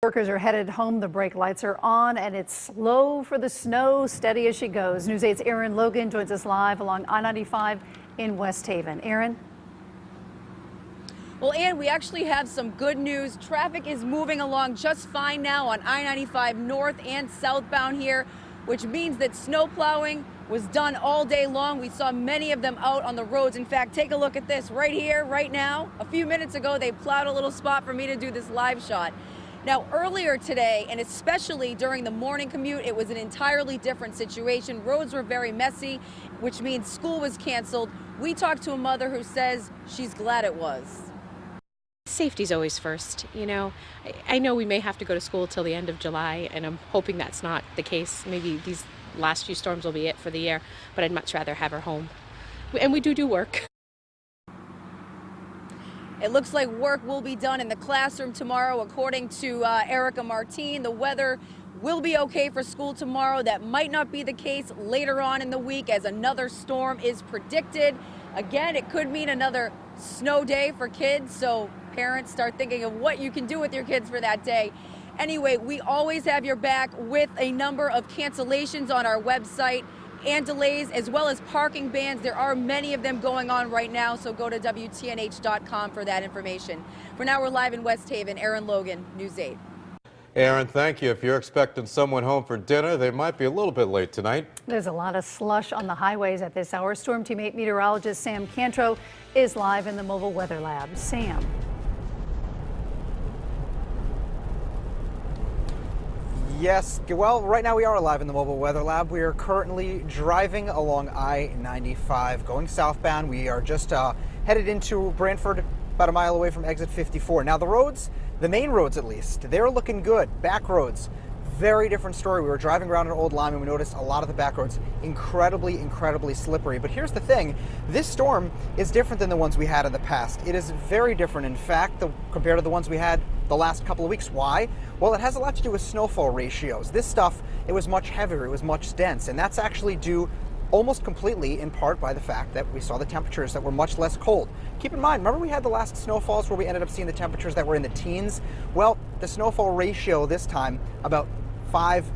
Workers are headed home. The brake lights are on, and it's slow for the snow, steady as she goes. News 8's Aaron Logan joins us live along I-95 in West Haven. Aaron? Well, Ann, we actually have some good news. Traffic is moving along just fine now on I-95 north and southbound here, which means that snow plowing was done all day long. We saw many of them out on the roads. In fact, take a look at this right here, right now. A few minutes ago, they plowed a little spot for me to do this live shot. Now, earlier today, and especially during the morning commute, it was an entirely different situation. Roads were very messy, which means school was canceled. We talked to a mother who says she's glad it was. Safety's always first. You know, I know we may have to go to school till the end of July, and I'm hoping that's not the case. Maybe these last few storms will be it for the year, but I'd much rather have her home. And we do work. It looks like work will be done in the classroom tomorrow. According to Erica Martin, the weather will be okay for school tomorrow. That might not be the case later on in the week as another storm is predicted. Again, it could mean another snow day for kids, so parents start thinking of what you can do with your kids for that day. Anyway, we always have your back with a number of cancellations on our website and delays, as well as parking bans. There are many of them going on right now, so go to WTNH.com for that information. For now, we're live in West Haven. Aaron Logan, News 8. Aaron, thank you. If you're expecting someone home for dinner, they might be a little bit late tonight. There's a lot of slush on the highways at this hour. Storm Team 8 meteorologist Sam Cantro is live in the mobile weather lab. Sam. Yes, well, right now we are live in the mobile weather lab. We are currently driving along I-95 going southbound. We are just headed into Brantford, about a mile away from exit 54. Now the roads, the main roads at least, they're looking good. Back roads, very different story. We were driving around an old line and we noticed a lot of the back roads incredibly slippery. But here's the thing, this storm is different than the ones we had in the past. It is very different, in fact, compared to the ones we had the last couple of weeks. Why? Well, it has a lot to do with snowfall ratios. This stuff, it was much heavier, it was much dense, and that's actually due almost completely in part by the fact that we saw the temperatures that were much less cold. Keep in mind, remember we had the last snowfalls where we ended up seeing the temperatures that were in the teens? Well, the snowfall ratio this time, about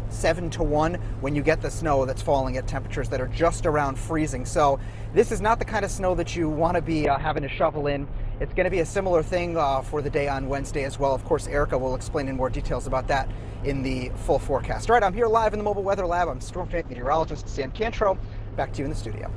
7 to 1 when you get the snow that's falling at temperatures that are just around freezing. So this is not the kind of snow that you want to be having to shovel in. It's going to be a similar thing for the day on Wednesday as well. Of course, Erica will explain in more details about that in the full forecast. All right, I'm here live in the mobile weather lab. I'm Storm Team meteorologist Sam Cantro. Back to you in the studio.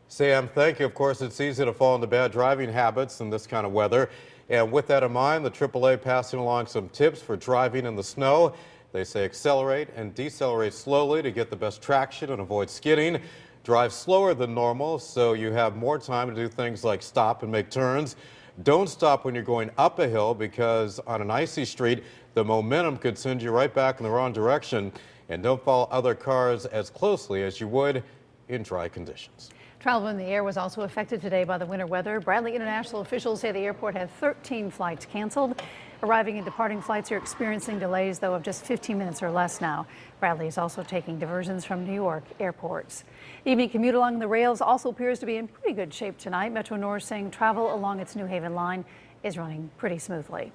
Sam, thank you. Of course, it's easy to fall into bad driving habits in this kind of weather. And with that in mind, the AAA passing along some tips for driving in the snow. They say accelerate and decelerate slowly to get the best traction and avoid skidding. Drive slower than normal so you have more time to do things like stop and make turns. Don't stop when you're going up a hill because on an icy street, the momentum could send you right back in the wrong direction. And don't follow other cars as closely as you would in dry conditions. Travel in the air was also affected today by the winter weather. Bradley International officials say the airport had 13 flights canceled. Arriving and departing flights are experiencing delays, though, of just 15 minutes or less now. Bradley is also taking diversions from New York airports. Evening commute along the rails also appears to be in pretty good shape tonight. Metro North saying travel along its New Haven line is running pretty smoothly.